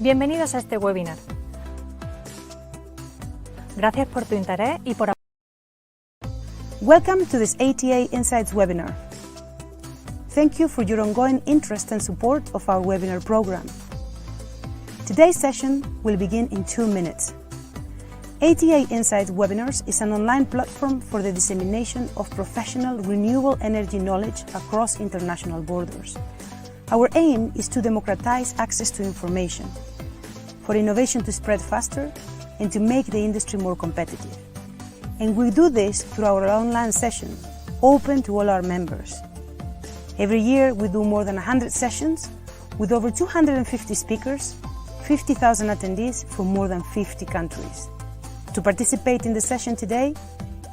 Bienvenidos a este webinar. Gracias por tu interés y por... Welcome to this ATA Insights webinar. Thank you for your ongoing interest and support of our webinar program. Today's session will begin in 2 minutes. ATA Insights Webinars is an online platform for the dissemination of professional renewable energy knowledge across international borders. Our aim is to democratize access to information, for innovation to spread faster, and to make the industry more competitive. And we do this through our online session, open to all our members. Every year we do more than 100 sessions with over 250 speakers, 50,000 attendees from more than 50 countries. To participate in the session today,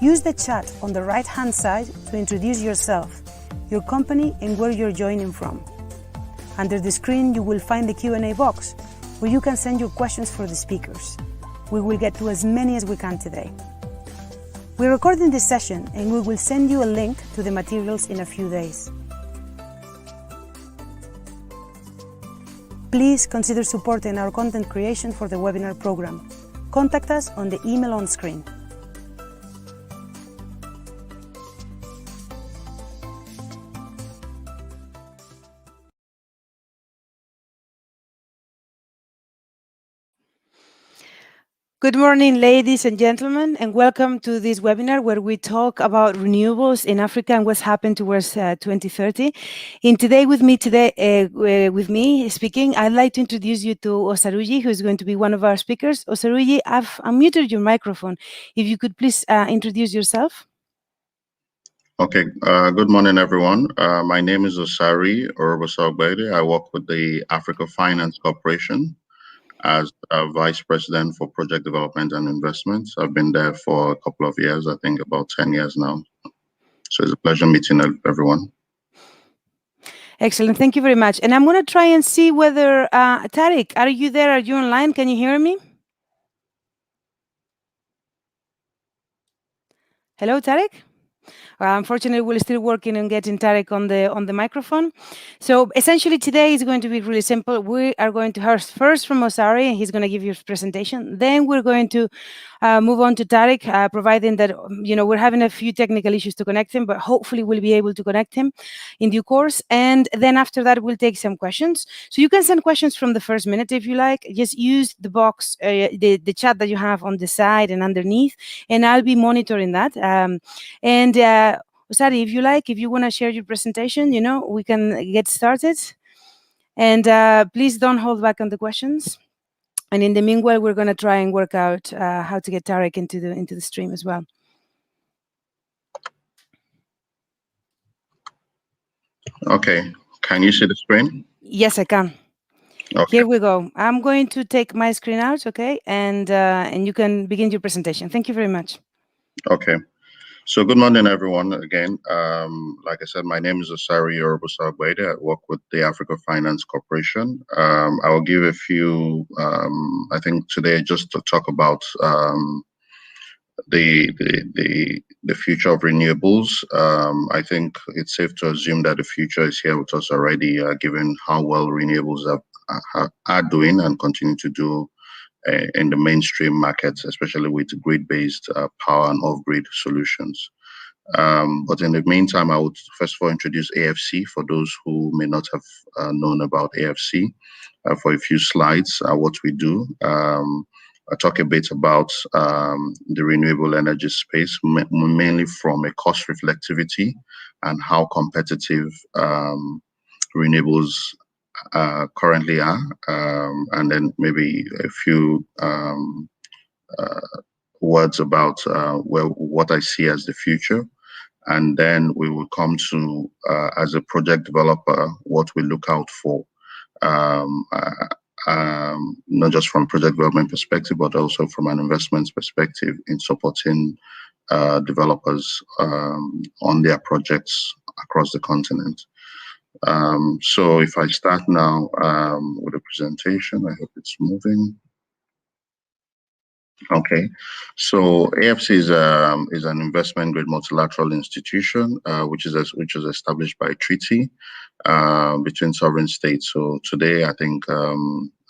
use the chat on the right-hand side to introduce yourself, your company, and where you're joining from. Under the screen, you will find the Q&A box, where you can send your questions for the speakers. We will get to as many as we can today. We're recording this session, and we will send you a link to the materials in a few days. Please consider supporting our content creation for the webinar program. Contact us on the email on screen. Good morning, ladies and gentlemen, and welcome to this webinar where we talk about renewables in Africa and what's happened towards 2030. And today with me speaking, I'd like to introduce you to Osaruji, who is going to be one of our speakers. Osaruji, I've unmuted your microphone. If you could please introduce yourself. Okay, good morning, everyone. My name is Osari Orobosogbaide. I work with the Africa Finance Corporation as a Vice President for Project Development and Investments. I've been there for a couple of years, I think about 10 years now. So it's a pleasure meeting everyone. Excellent, thank you very much. And I'm going to try and see whether, Tariq, are you there? Are you online? Can you hear me? Hello, Tariq? Unfortunately, we're still working on getting Tariq on the microphone. So essentially today is going to be really simple. We are going to hear first from Osari, and he's going to give you his presentation. Then we're going to move on to Tariq, providing that, we're having a few technical issues to connect him, but hopefully we'll be able to connect him in due course. And then after that, we'll take some questions. So you can send questions from the first minute if you like. Just use the box, the chat that you have on the side and underneath, and I'll be monitoring that. Osari, if you want to share your presentation, we can get started. And please don't hold back on the questions. And in the meanwhile, we're going to try and work out how to get Tariq into the stream as well. Okay, can you see the screen? Yes, I can. Okay. Here we go. I'm going to take my screen out, okay? And you can begin your presentation. Thank you very much. Okay. So good morning, everyone. Again, like I said, my name is Osari Orobosogbaide. I work with the Africa Finance Corporation. I will give a few, I think today, just to talk about the future of renewables. I think it's safe to assume that the future is here with us already, given how well renewables are doing and continue to do in the mainstream markets, especially with grid-based power and off-grid solutions. But in the meantime, I would first of all introduce AFC for those who may not have known about AFC for a few slides, what we do. I talk a bit about the renewable energy space, mainly from a cost reflectivity and how competitive renewables currently are, and then maybe a few words about what I see as the future. And then we will come to, as a project developer, what we look out for, not just from project development perspective, but also from an investments perspective in supporting developers on their projects across the continent. So if I start now with the presentation, I hope it's moving. Okay, so AFC is an investment grade multilateral institution which is established by treaty between sovereign states. So today, I think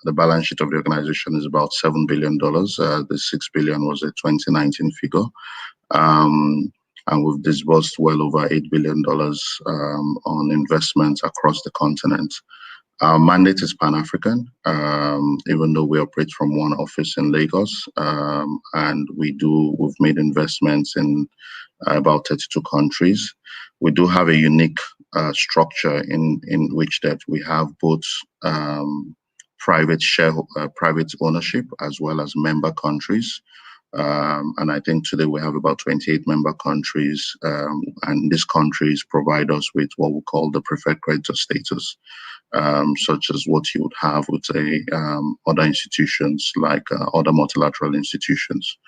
the balance sheet of the organization is about $7 billion. The $6 billion was a 2019 figure. And we've disbursed well over $8 billion on investments across the continent. Our mandate is Pan-African, even though we operate from one office in Lagos, and we've made investments in about 32 countries. We do have a unique structure in which that we have both private ownership as well as member countries. And I think today we have about 28 member countries, and these countries provide us with what we call the preferred creditor status, such as what you would have with other institutions like other multilateral institutions.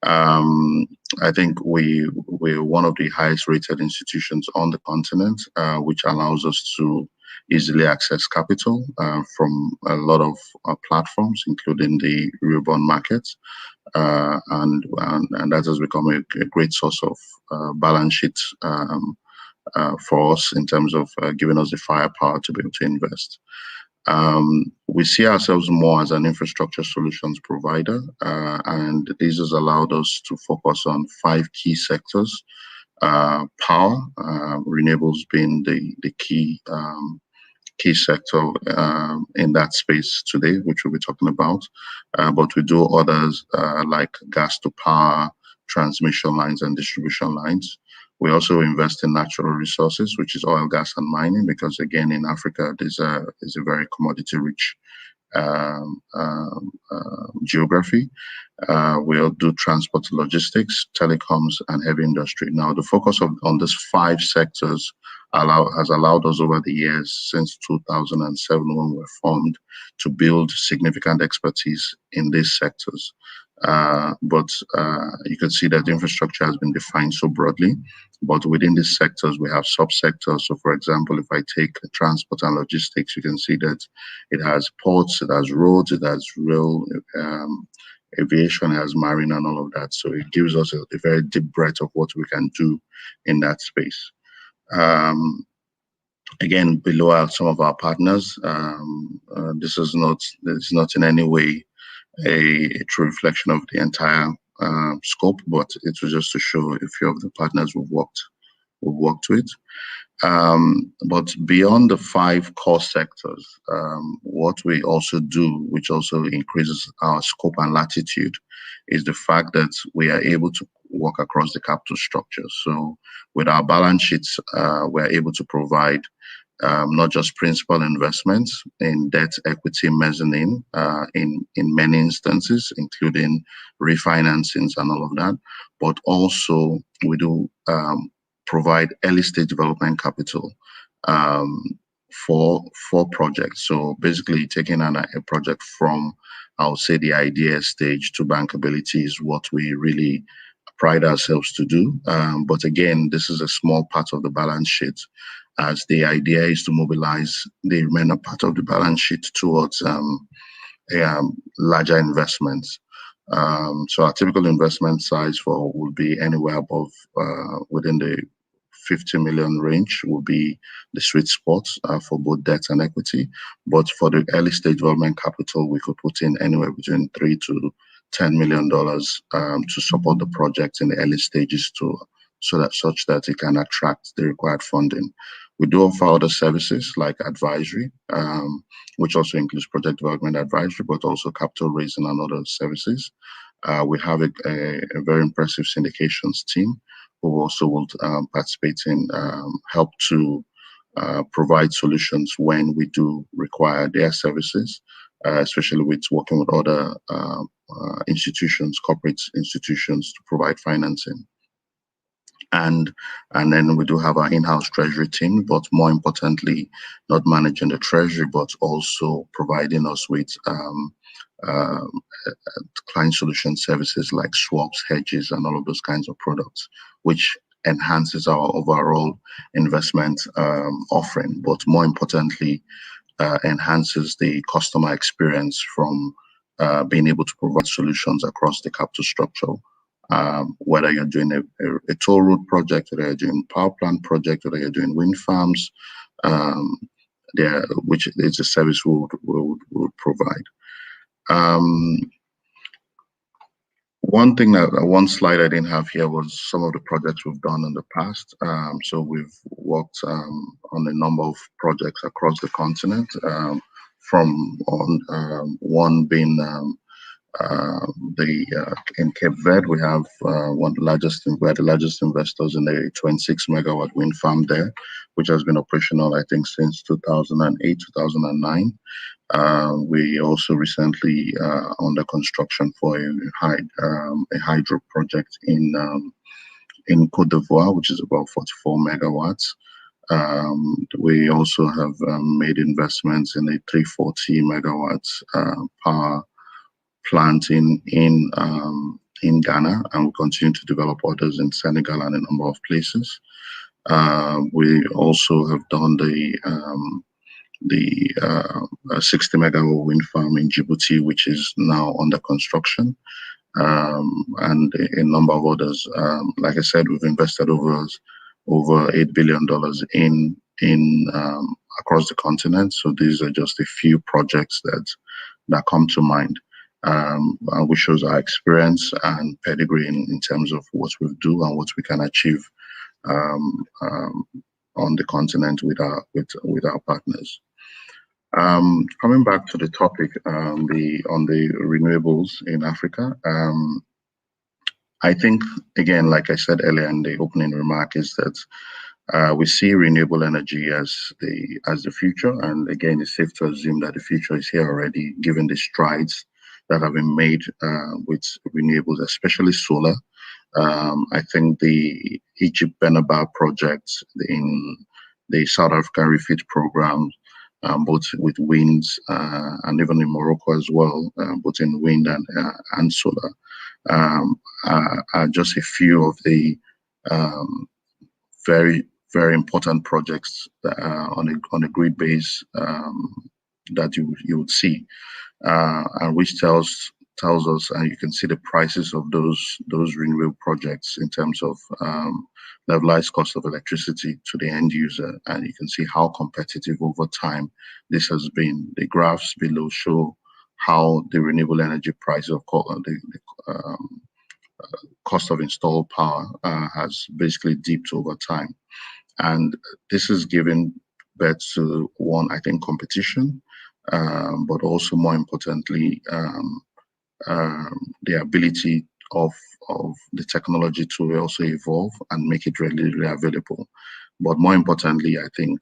I think we're one of the highest rated institutions on the continent, which allows us to easily access capital from a lot of platforms, including the Eurobond market. And that has become a great source of balance sheet for us in terms of giving us the firepower to be able to invest. We see ourselves more as an infrastructure solutions provider, and this has allowed us to focus on 5 key sectors: power, renewables being the key sector in that space today, which we'll be talking about. But we do others like gas to power, transmission lines, and distribution lines. We also invest in natural resources, which is oil, gas, and mining, because again, in Africa, there's a very commodity-rich geography. We'll do transport, logistics, telecoms, and heavy industry. Now, the focus on these 5 sectors has allowed us over the years, since 2007 when we were formed, to build significant expertise in these sectors. But you can see that infrastructure has been defined so broadly, but within these sectors we have subsectors. So for example, if I take transport and logistics, you can see that it has ports, it has roads, it has rail, aviation, it has marine, and all of that. So it gives us a very deep breadth of what we can do in that space. Again, below are some of our partners. This is not in any way a true reflection of the entire scope, but it was just to show a few of the partners we've worked with. But beyond the 5 core sectors, what we also do, which also increases our scope and latitude, is the fact that we are able to work across the capital structure. So with our balance sheets, we're able to provide not just principal investments in debt, equity, mezzanine, in many instances, including refinancings and all of that, but also we do provide early stage development capital for projects. So basically taking a project from, I would say, the idea stage to bankability is what we really pride ourselves to do. But again, this is a small part of the balance sheet, as the idea is to mobilize the remaining part of the balance sheet towards larger investments. So our typical investment size would be anywhere above within the 50 million range will be the sweet spot for both debt and equity. But for the early stage development capital, we could put in anywhere between $3 to $10 million to support the project in the early stages, such that it can attract the required funding. We do offer other services like advisory, which also includes project development advisory, but also capital raising and other services. We have a very impressive syndications team who also will participate in help to provide solutions when we do require their services, especially with working with other institutions, corporate institutions, to provide financing. And then we do have our in-house treasury team, but more importantly, not managing the treasury, but also providing us with client solution services like swaps, hedges, and all of those kinds of products, which enhances our overall investment offering, but more importantly, enhances the customer experience from being able to provide solutions across the capital structure. Whether you're doing a toll road project, whether you're doing power plant project, whether you're doing wind farms, which is a service we would provide. One slide I didn't have here was some of the projects we've done in the past. So we've worked on a number of projects across the continent, one being in Cape Verde. We have we're the largest investors in a 26 megawatt wind farm there, which has been operational, I think, since 2008, 2009. We also recently under construction for a hydro project in Côte d'Ivoire, which is about 44 megawatts. We also have made investments in a 340 megawatts power plant in Ghana, and we continue to develop others in Senegal and a number of places. We also have done the 60 megawatt wind farm in Djibouti, which is now under construction, and a number of others. Like I said, we've invested over $8 billion in across the continent. So these are just a few projects that come to mind, which shows our experience and pedigree in terms of what we do and what we can achieve on the continent with our partners. Coming back to the topic, on the renewables in Africa, I think, again, like I said earlier in the opening remark, is that we see renewable energy as the future, and again, it's safe to assume that the future is here already, given the strides that have been made with renewables, especially solar. I think the Egypt Benabar project, in the South African refit program, both with winds and even in Morocco as well, both in wind and solar, are just a few of the very, very important projects that on a grid base that you would see, and which tells us, and you can see the prices of those renewable projects in terms of levelized cost of electricity to the end user, and you can see how competitive over time this has been. The graphs below show how the renewable energy price of the cost of installed power has basically dipped over time, and this is given birth to, one, I think, competition, but also more importantly, the ability of the technology to also evolve and make it readily available. But more importantly, I think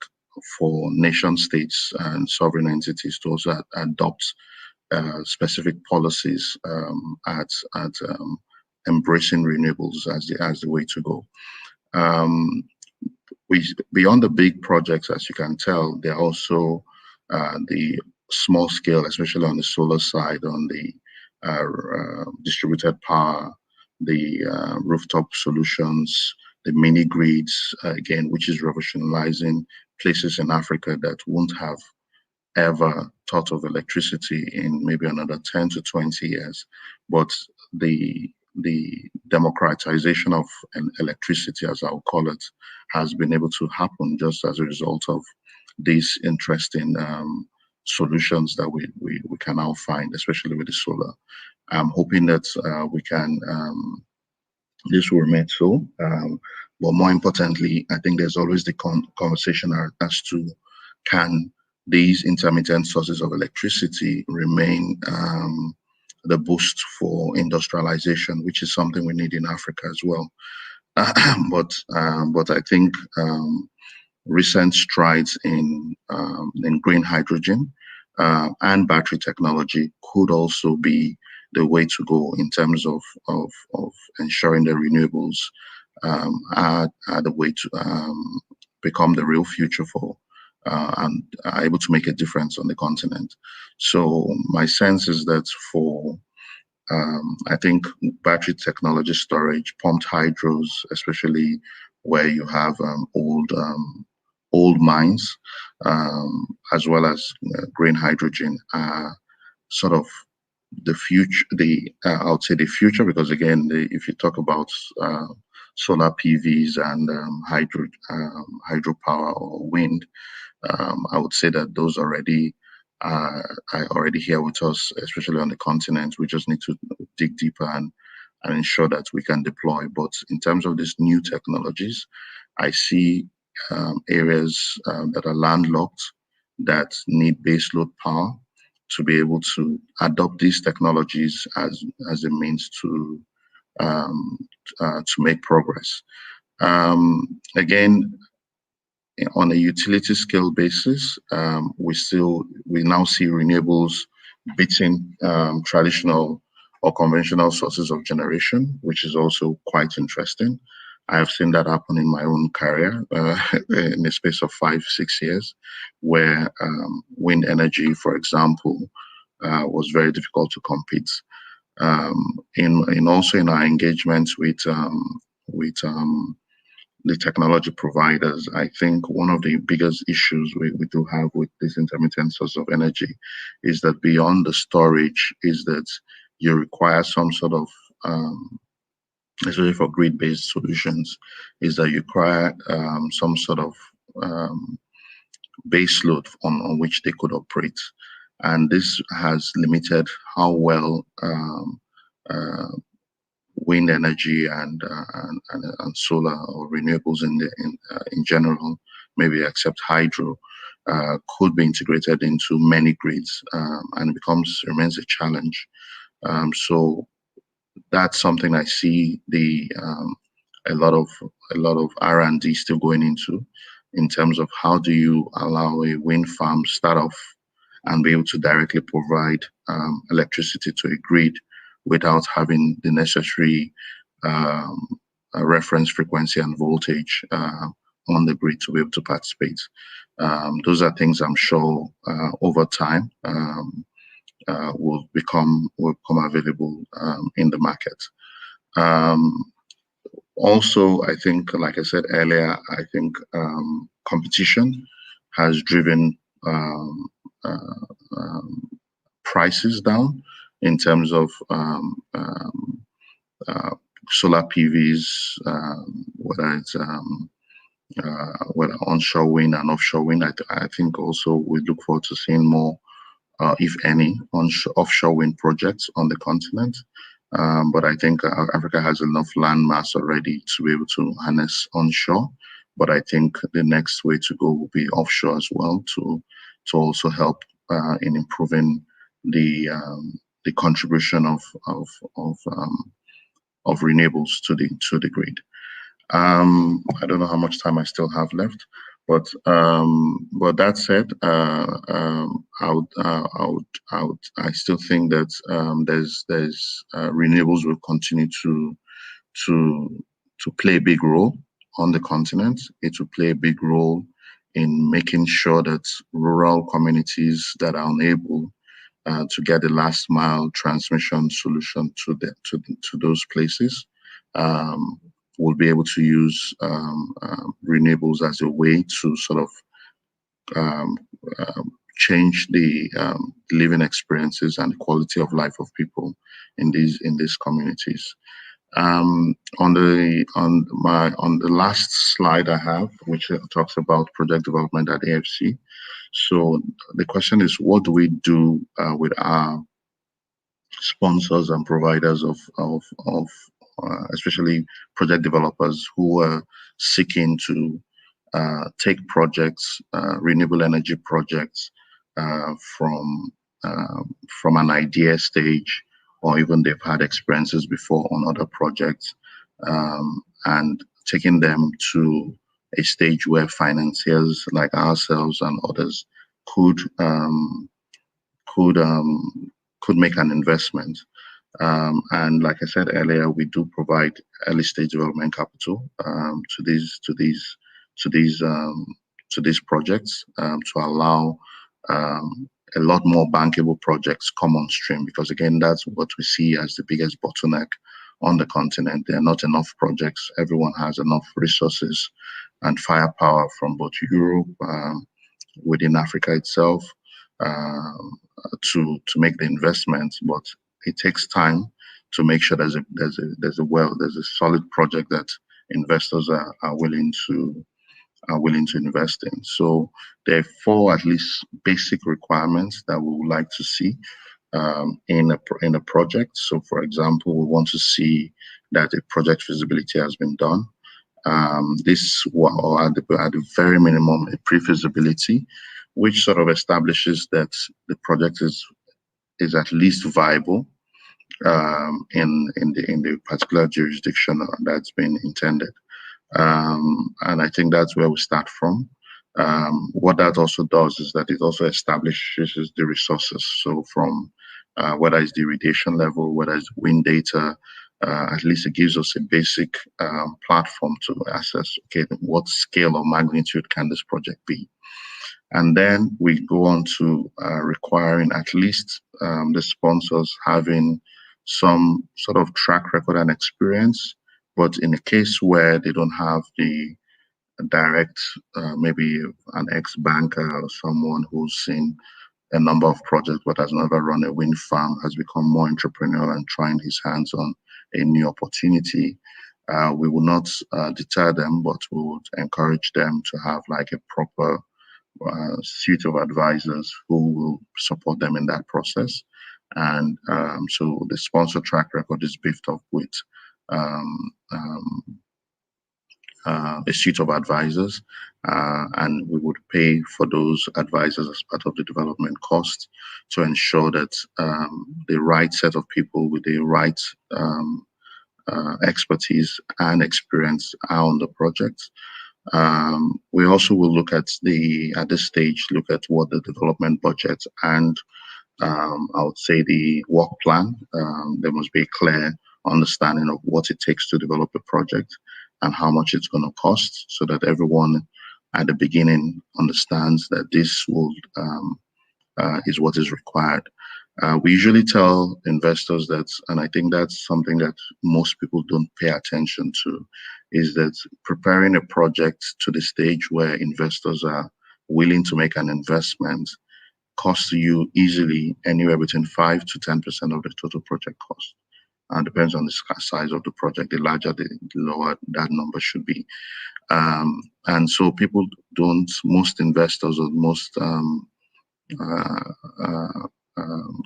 for nation states and sovereign entities to also adopt specific policies at embracing renewables as the way to go. Beyond the big projects, as you can tell, there are also the small scale, especially on the solar side, on the distributed power, the rooftop solutions, the mini grids, again, which is revolutionizing places in Africa that won't have ever thought of electricity in maybe another 10 to 20 years. But the democratization of electricity, as I'll call it, has been able to happen just as a result of these interesting solutions that we can now find, especially with the solar. I'm hoping that this will remain so. But more importantly, I think there's always the conversation as to, can these intermittent sources of electricity remain the boost for industrialization, which is something we need in Africa as well. But I think recent strides in green hydrogen and battery technology could also be the way to go in terms of ensuring the renewables are the way to become the real future for and are able to make a difference on the continent. So my sense is that for I think battery technology storage, pumped hydros, especially where you have old mines, as well as green hydrogen, are sort of the future. I would say the future, because again, if you talk about solar PVs and hydropower or wind. I would say that those already are already here with us, especially on the continent. We just need to dig deeper and ensure that we can deploy. But in terms of these new technologies, I see areas that are landlocked that need baseload power to be able to adopt these technologies as a means to make progress. Again, on a utility scale basis, we now see renewables beating traditional or conventional sources of generation, which is also quite interesting. I have seen that happen in my own career in the space of 5-6 years, where wind energy, for example, was very difficult to compete. In also in our engagements with the technology providers, I think one of the biggest issues we do have with this intermittent source of energy is that beyond the storage is that you require some sort of, especially for grid-based solutions, is that you require some sort of base load on which they could operate. And this has limited how well wind energy and solar or renewables in general, maybe except hydro, could be integrated into many grids, and it remains a challenge. So that's something I see a lot of R&D still going into, in terms of how do you allow a wind farm start off and be able to directly provide electricity to a grid without having the necessary reference frequency and voltage on the grid to be able to participate. Those are things I'm sure over time will become available in the market. Also, I think, like I said earlier, I think competition has driven prices down in terms of solar PVs, whether onshore wind and offshore wind. I think also we look forward to seeing more, if any, offshore wind projects on the continent. But I think Africa has enough land mass already to be able to harness onshore. But I think the next way to go will be offshore as well, to also help in improving the contribution of renewables to the grid. I don't know how much time I still have left, but that said, I still think that there's renewables will continue to play a big role on the continent. It will play a big role in making sure that rural communities that are unable to get the last mile transmission solution to those places will be able to use renewables as a way to sort of change the living experiences and the quality of life of people in these communities. On the last slide I have, which talks about project development at AFC. So the question is, what do we do with our sponsors and providers of especially project developers who are seeking to take projects, renewable energy projects, from an idea stage, or even they've had experiences before on other projects, and taking them to a stage where financiers like ourselves and others could make an investment. And like I said earlier, we do provide early stage development capital to these projects to allow a lot more bankable projects come on stream, because again, that's what we see as the biggest bottleneck on the continent. There are not enough projects. Everyone has enough resources and firepower from both Europe, within Africa itself, to make the investments, but it takes time to make sure there's a solid project that investors are willing to invest in. So there are 4 at least basic requirements that we would like to see in a project. So, for example, we want to see that a project feasibility has been done. This, or at the very minimum, a pre-feasibility, which sort of establishes that the project is at least viable in the particular jurisdiction that's been intended. And I think that's where we start from. What that also does is that it also establishes the resources. So from whether it's the irradiation level, whether it's wind data, at least it gives us a basic platform to assess, okay, what scale or magnitude can this project be? And then we go on to requiring at least the sponsors having some sort of track record and experience. But in a case where they don't have the direct, maybe an ex-banker or someone who's seen a number of projects but has never run a wind farm, has become more entrepreneurial and trying his hands on a new opportunity, we will not deter them, but we would encourage them to have like a proper suite of advisors who will support them in that process. And so the sponsor track record is beefed up with a suite of advisors, and we would pay for those advisors as part of the development cost to ensure that the right set of people with the right expertise and experience are on the project. We also will look at this stage, look at what the development budget and I would say the work plan. There must be a clear understanding of what it takes to develop a project and how much it's going to cost, so that everyone at the beginning understands that this will is what is required. We usually tell investors that, and I think that's something that most people don't pay attention to, is that preparing a project to the stage where investors are willing to make an investment costs you easily anywhere between 5 to 10% of the total project cost. Depends on the size of the project. The larger, the lower that number should be. And so people don't, most investors or most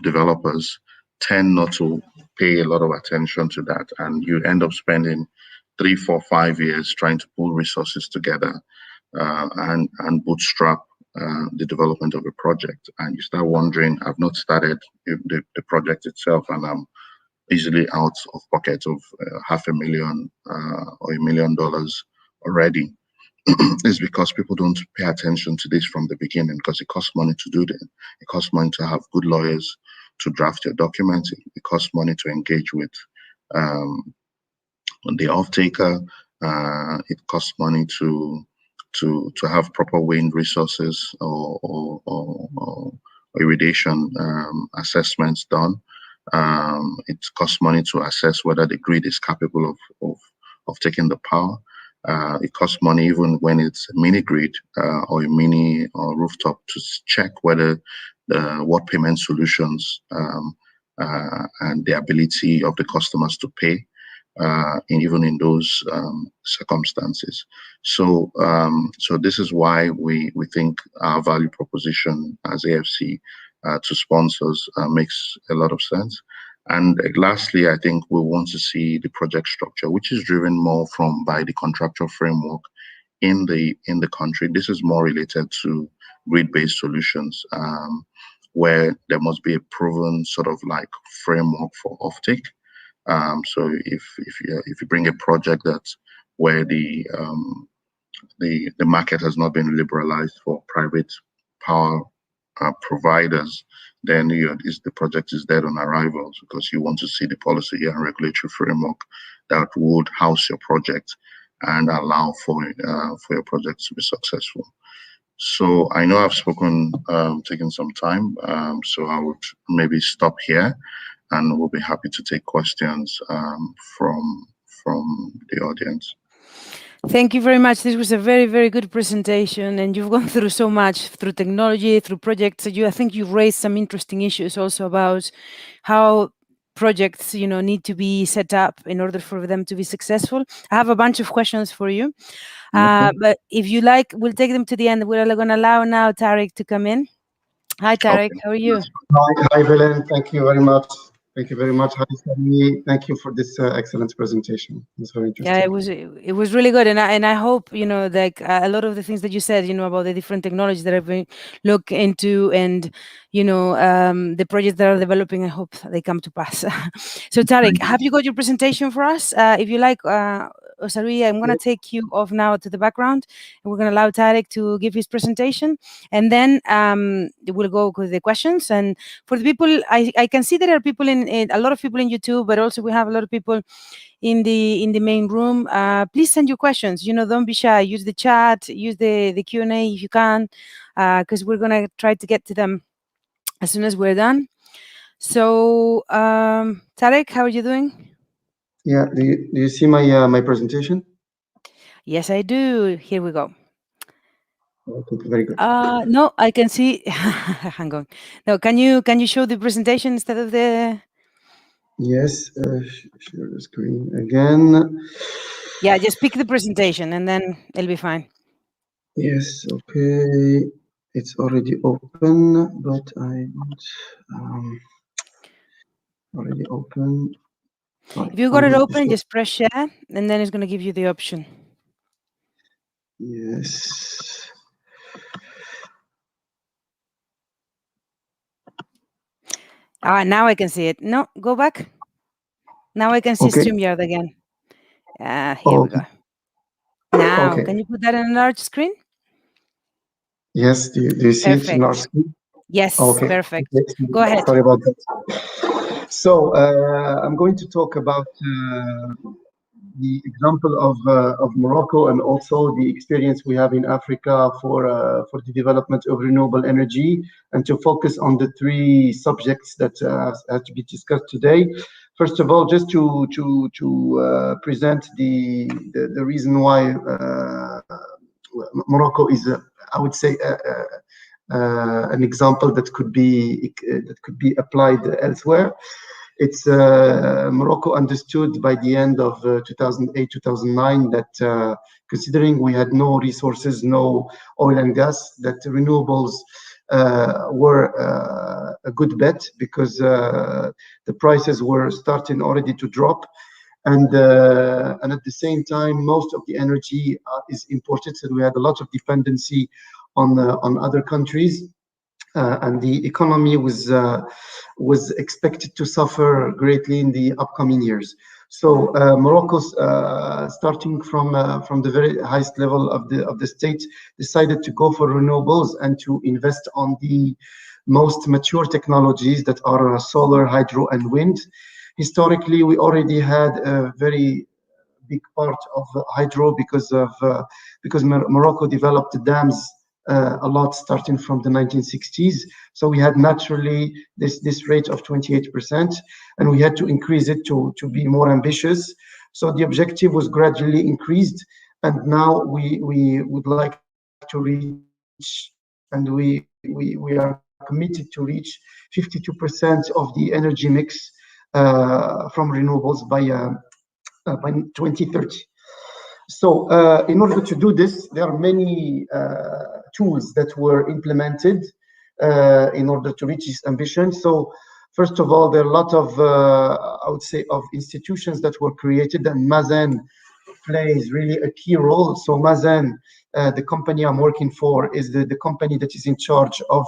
developers tend not to pay a lot of attention to that. And you end up spending 3, 4, 5 years trying to pull resources together and bootstrap the development of a project. And you start wondering, I've not started the project itself, and I'm easily out of pocket of $500,000 or $1 million already. Is because people don't pay attention to this from the beginning, because it costs money to do that. It costs money to have good lawyers to draft your documents. It costs money to engage with the off-taker. It costs money to have proper wind resources or irradiation assessments done. It costs money to assess whether the grid is capable of taking the power. It costs money even when it's a mini grid or a mini rooftop to check whether what payment solutions and the ability of the customers to pay even in those circumstances. So this is why we think our value proposition as AFC to sponsors makes a lot of sense. And lastly, I think we want to see the project structure, which is driven more by the contractual framework in the country. This is more related to grid-based solutions, where there must be a proven sort of like framework for offtake. So if you bring a project where the market has not been liberalized for private power providers, then the project is dead on arrival, because you want to see the policy and regulatory framework that would house your project and allow for your project to be successful. So I know I've spoken, taken some time, so I would maybe stop here, and we'll be happy to take questions from the audience. Thank you very much. This was a very, very good presentation, and you've gone through so much, through technology, through projects. I think you raised some interesting issues also about how projects, need to be set up in order for them to be successful. I have a bunch of questions for you, but if you like, we'll take them to the end. We're going to allow now Tariq to come in. Hi, Tariq. Okay. How are you? Hi, Belen. Thank you very much. Thank you very much. Hi, Sami. Thank you for this excellent presentation. It's very interesting. Yeah, it was really good, and I hope like a lot of the things that you said, about the different technologies that I've been look into, and the projects that are developing. I hope they come to pass. So, Tariq, have you got your presentation for us? If you like, Osari, I'm going to take you off now to the background, and we're going to allow Tariq to give his presentation, and then we'll go with the questions. And for the people, I can see there are people in a lot of people in YouTube, but also we have a lot of people in the main room. Please send your questions. Don't be shy. Use the chat. Use the Q&A if you can, because we're going to try to get to them as soon as we're done. So, Tariq, how are you doing? Yeah, do you see my presentation? Yes, I do. Here we go. Okay, very good. No, I can see. Hang on. No, can you show the presentation instead of the? Yes, share the screen again. Yeah, just pick the presentation and then it'll be fine. Yes, okay. It's already open, but I don't already open. Sorry, If you got it open, just press share, and then it's going to give you the option. Yes. Now I can see it. No, go back. Now I can see Okay. StreamYard again. Here we go. Now, okay. Can you put that on a large screen? Yes, do you see it in our screen? Yes, okay. Perfect. Okay. Go ahead. Sorry about that. So I'm going to talk about the example of Morocco, and also the experience we have in Africa for the development of renewable energy, and to focus on the three subjects that have to be discussed today. First of all, just to present the reason why Morocco is, I would say, an example that could be applied elsewhere. It's Morocco understood by the end of 2008-2009 that considering we had no resources, no oil and gas, that renewables were a good bet, because the prices were starting already to drop, and at the same time most of the energy is imported, so we had a lot of dependency on other countries. And the economy was expected to suffer greatly in the upcoming years. So Morocco's starting from the very highest level of the state, decided to go for renewables and to invest on the most mature technologies that are solar, hydro, and wind. Historically, we already had a very big part of hydro because Morocco developed the dams a lot starting from the 1960s. So we had naturally this rate of 28%, and we had to increase it to be more ambitious. So the objective was gradually increased, and now we would like to reach, and we are committed to reach 52% of the energy mix from renewables by 2030. So in order to do this, there are many tools that were implemented in order to reach this ambition. So first of all, there are a lot of, I would say, of institutions that were created, and Mazen plays really a key role. So Mazen, the company I'm working for, is the company that is in charge of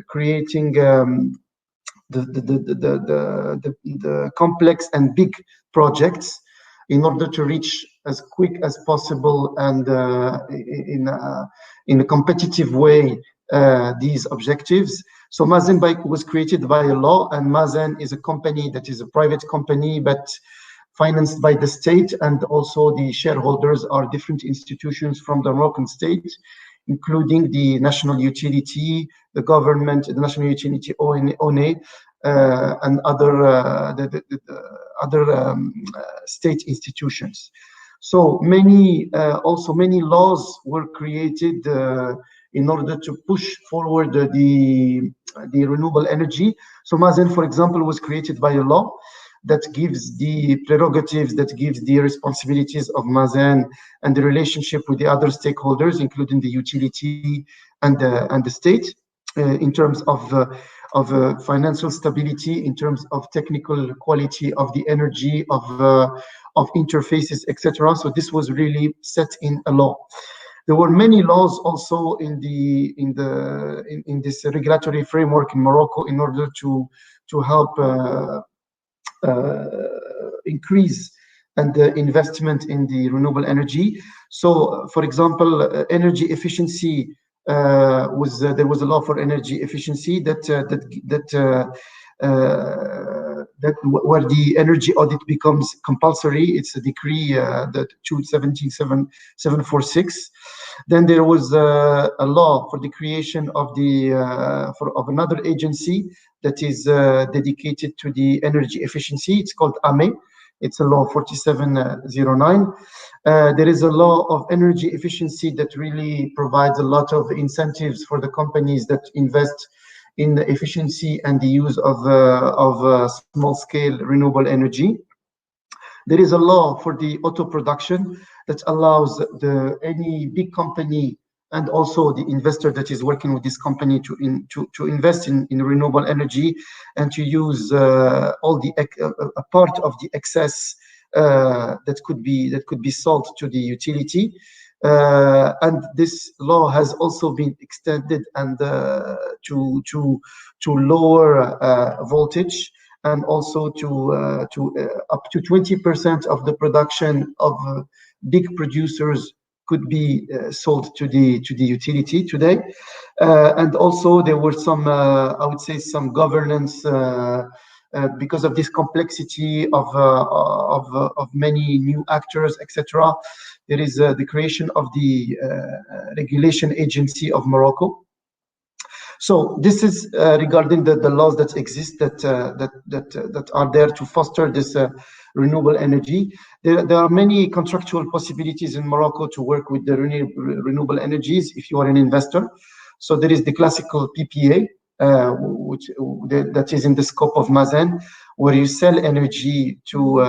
creating the complex and big projects in order to reach as quick as possible and in a competitive way these objectives. So Mazen was created by a law, and Mazen is a company that is a private company but financed by the state, and also the shareholders are different institutions from the Moroccan state, including the national utility, the government, the national utility, ONA, and other state institutions. So many laws were created in order to push forward the renewable energy. So Mazen, for example, was created by a law that gives the prerogatives, that gives the responsibilities of Mazen and the relationship with the other stakeholders, including the utility and the state, in terms of financial stability, in terms of technical quality of the energy, of interfaces, etc. So this was really set in a law. There were many laws also in this regulatory framework in Morocco in order to help increase and the investment in the renewable energy. So, for example, energy efficiency there was a law for energy efficiency that where the energy audit becomes compulsory. It's a decree that 217746. Then there was a law for the creation of of another agency that is dedicated to the energy efficiency. It's called AME. It's a law 4709. There is a law of energy efficiency that really provides a lot of incentives for the companies that invest in the efficiency and the use of small-scale renewable energy. There is a law for the auto production that allows any big company and also the investor that is working with this company to invest in renewable energy and to use all the a part of the excess that could be sold to the utility. And this law has also been extended and to lower voltage, and also to up to 20% of the production of big producers could be sold to the utility today. And also there were some I would say some governance because of this complexity of many new actors, etc. There is the creation of the regulation agency of Morocco. So this is regarding the laws that exist that are there to foster this renewable energy. There are many contractual possibilities in Morocco to work with the renewable energies if you are an investor. So there is the classical PPA, that is in the scope of Mazen, where you sell energy to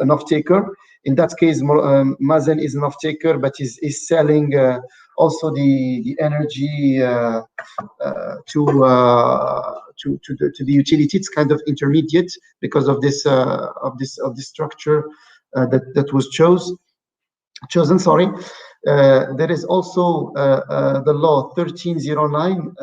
an off-taker. In that case, Mazen is an off-taker, but is selling also the energy to the utility. It's kind of intermediate because of this structure that was chosen. Sorry. There is also the law 1309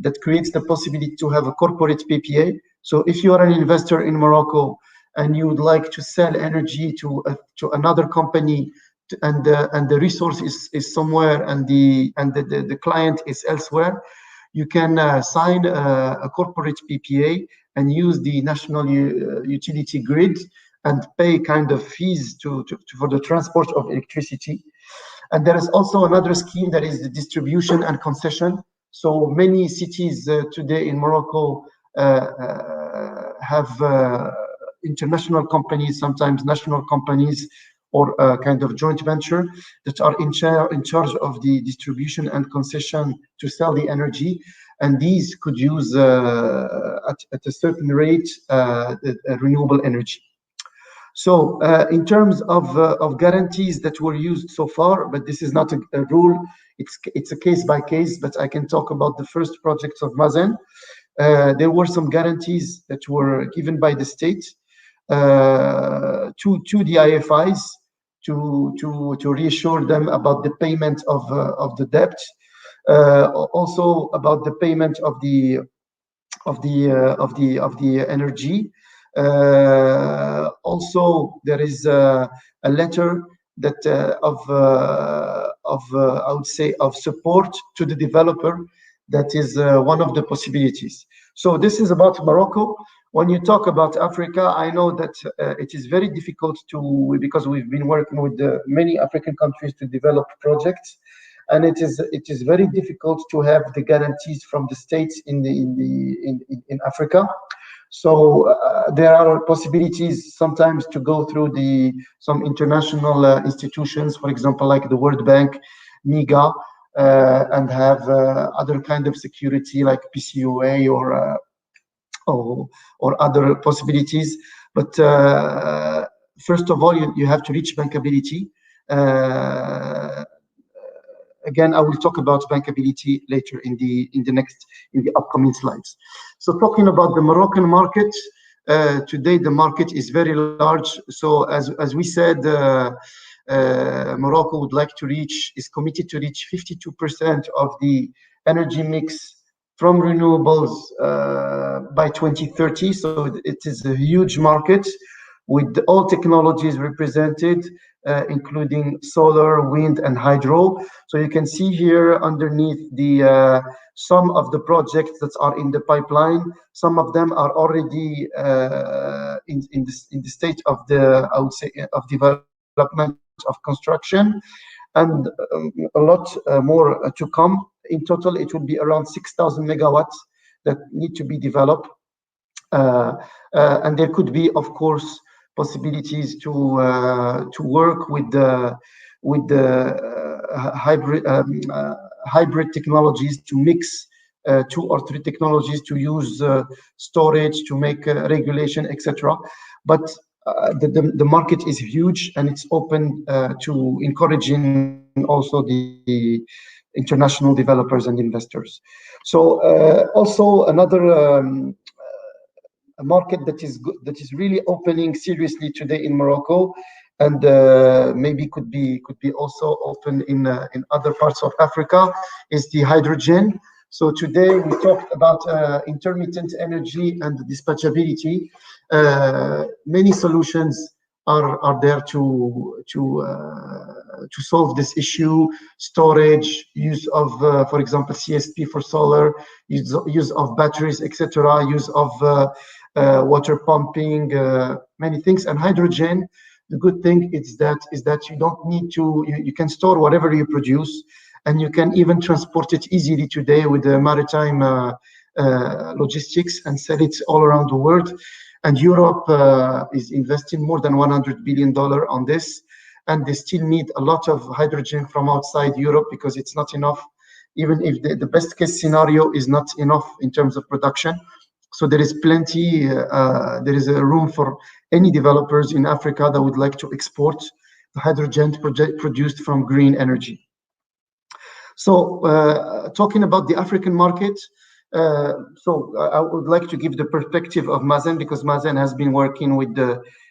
that creates the possibility to have a corporate PPA. So if you are an investor in Morocco and you would like to sell energy to another company, and the resource is somewhere and the client is elsewhere, you can sign a corporate PPA and use the national utility grid and pay kind of fees for the transport of electricity. And there is also another scheme that is the distribution and concession. So many cities today in Morocco have international companies, sometimes national companies, or kind of joint venture that are in charge of the distribution and concession to sell the energy. And these could use at a certain rate renewable energy. So in terms of guarantees that were used so far, but this is not a rule, it's a case by case, but I can talk about the first projects of Mazen. There were some guarantees that were given by the state to the IFIs to reassure them about the payment of the debt, also about the payment of the energy. Also, there is a letter that I would say of support to the developer. That is one of the possibilities. So this is about Morocco. When you talk about Africa, I know that it is very difficult because we've been working with many African countries to develop projects, and it is very difficult to have the guarantees from the states in Africa. So there are possibilities sometimes to go through some international institutions, for example, like the World Bank, NIGA, and have other kind of security like PCOA or other possibilities. But first of all, you have to reach bankability. Again, I will talk about bankability later in the upcoming slides. So talking about the Moroccan market, today the market is very large. So as we said, Morocco would like to is committed to reach 52% of the energy mix from renewables by 2030. So it is a huge market with all technologies represented, including solar, wind, and hydro. So you can see here underneath the some of the projects that are in the pipeline. Some of them are already in the state of I would say, of development, of construction, and a lot more to come. In total, it would be around 6,000 megawatts that need to be developed. And there could be, of course, possibilities to work with the hybrid technologies, to mix 2 or 3 technologies, to use storage, to make regulation, etc. But the market is huge, and it's open to encouraging also the international developers and investors. So also another a market that is really opening seriously today in Morocco, and maybe could be also open in other parts of Africa, is the hydrogen. So today we talked about intermittent energy and dispatchability. Many solutions are there to solve this issue: storage, use of, for example, CSP for solar, use of batteries, etc., use of water pumping, many things. And hydrogen, the good thing is that you don't need to, you can store whatever you produce, and you can even transport it easily today with the maritime logistics and sell it all around the world. And Europe is investing more than $100 billion on this, and they still need a lot of hydrogen from outside Europe, because it's not enough, even if the best case scenario is not enough in terms of production. So there is plenty, there is a room for any developers in Africa that would like to export the hydrogen produced from green energy. So talking about the African market, so I would like to give the perspective of Mazen, because Mazen has been working with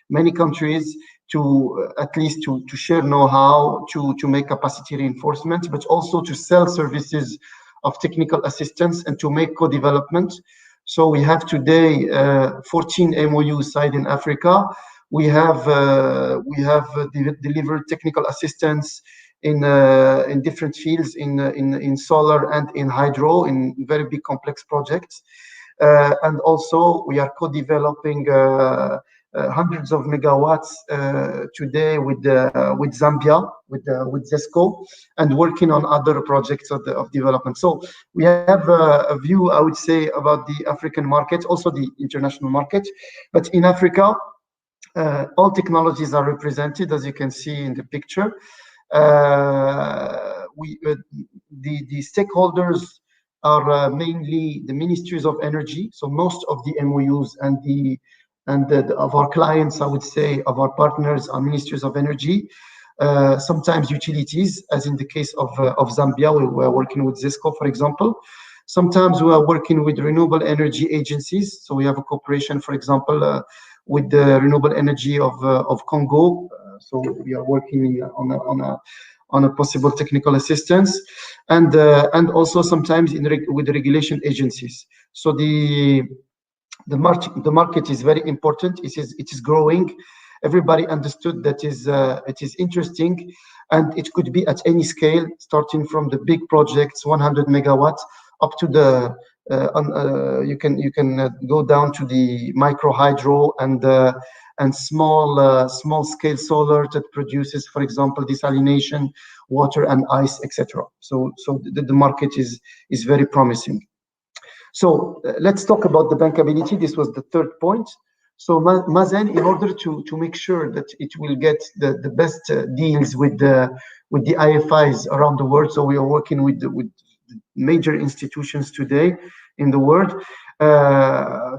many countries to at least to share know-how, to make capacity reinforcement, but also to sell services of technical assistance and to make co-development. So we have today 14 MOUs signed in Africa. We have delivered technical assistance in different fields, in solar and in hydro, in very big complex projects, and also we are co-developing hundreds of megawatts today with Zambia, with ZESCO, and working on other projects of development. So we have a view, I would say, about the African market, also the international market. But in Africa, all technologies are represented, as you can see in the picture. The stakeholders are mainly the ministries of energy. So most of the MOUs and of our clients, I would say, of our partners, are ministries of energy. Sometimes utilities, as in the case of Zambia, we are working with ZESCO, for example. Sometimes we are working with renewable energy agencies. So we have a cooperation, for example, with the renewable energy of Congo. So we are working on a possible technical assistance, and also sometimes with the regulation agencies. So the market is very important. It is growing. Everybody understood that it is interesting, and it could be at any scale, starting from the big projects, 100 megawatts, up to the you can go down to the micro hydro and small scale solar that produces, for example, desalination, water and ice, etc. So the market is very promising. So let's talk about the bankability. This was the third point. So Mazen, in order to make sure that it will get the best deals with the IFIs around the world, so we are working with major institutions today in the world.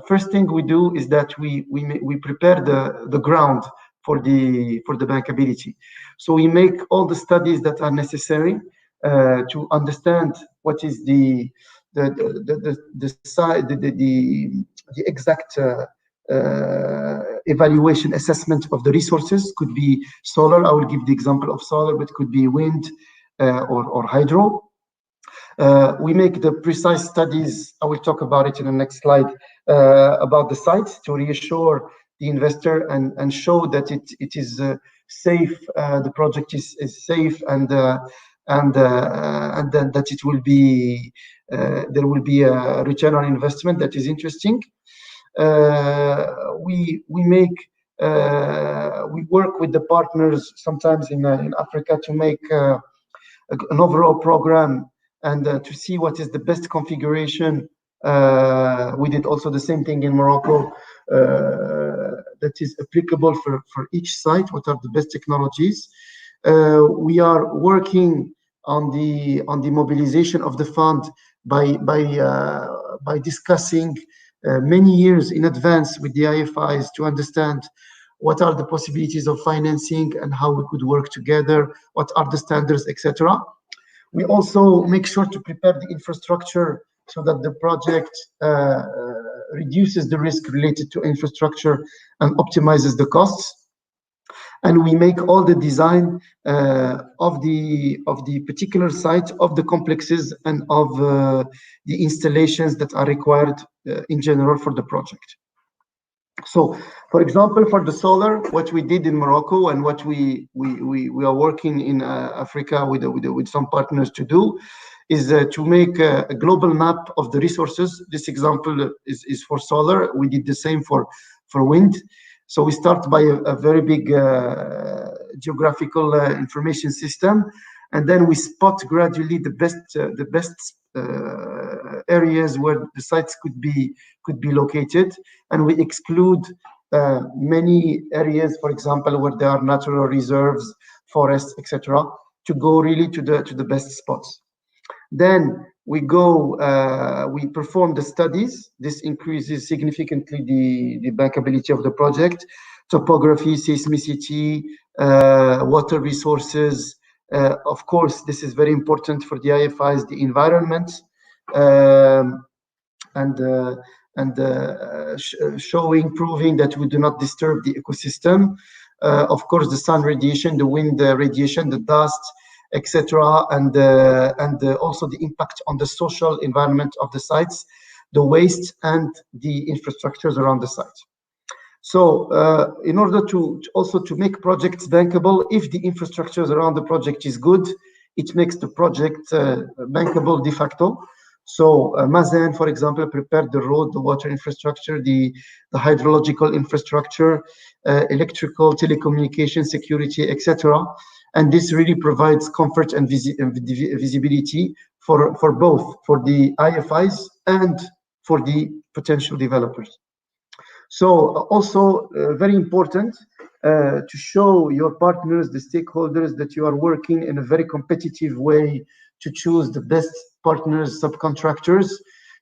First thing we do is that we prepare the ground for the bankability. So we make all the studies that are necessary to understand what is the exact evaluation assessment of the resources. Could be solar. I will give the example of solar, but could be wind or hydro. We make the precise studies. I will talk about it in the next slide about the sites to reassure the investor and show that it is safe. The project is safe and then that it will be there will be a return on investment that is interesting. We work with the partners sometimes in Africa to make an overall program and to see what is the best configuration. We did also the same thing in Morocco that is applicable for each site. What are the best technologies? We are working on the mobilization of the fund by discussing many years in advance with the IFIs to understand what are the possibilities of financing and how we could work together, what are the standards, etc. We also make sure to prepare the infrastructure so that the project reduces the risk related to infrastructure and optimizes the costs. And we make all the design of the particular site, of the complexes, and of the installations that are required in general for the project. So, for example, for the solar, what we did in Morocco and what we are working in Africa with some partners to do is to make a global map of the resources. This example is for solar. We did the same for wind. So we start by a very big geographical information system, and then we spot gradually the best areas where the sites could be located, and we exclude many areas, for example, where there are natural reserves, forests, etc., to go really to the best spots. Then we perform the studies. This increases significantly the bankability of the project. Topography, seismicity, water resources. Of course, this is very important for the IFIs, the environment, proving that we do not disturb the ecosystem. Of course, the sun radiation, the wind radiation, the dust, etc., and also the impact on the social environment of the sites, the waste, and the infrastructures around the site. So in order to make projects bankable, if the infrastructures around the project is good, it makes the project bankable de facto. So Mazen, for example, prepared the road, the water infrastructure, the hydrological infrastructure, electrical, telecommunication, security, etc. And this really provides comfort and visibility for both, for the IFIs and for the potential developers. So also very important to show your partners, the stakeholders, that you are working in a very competitive way to choose the best partners, subcontractors.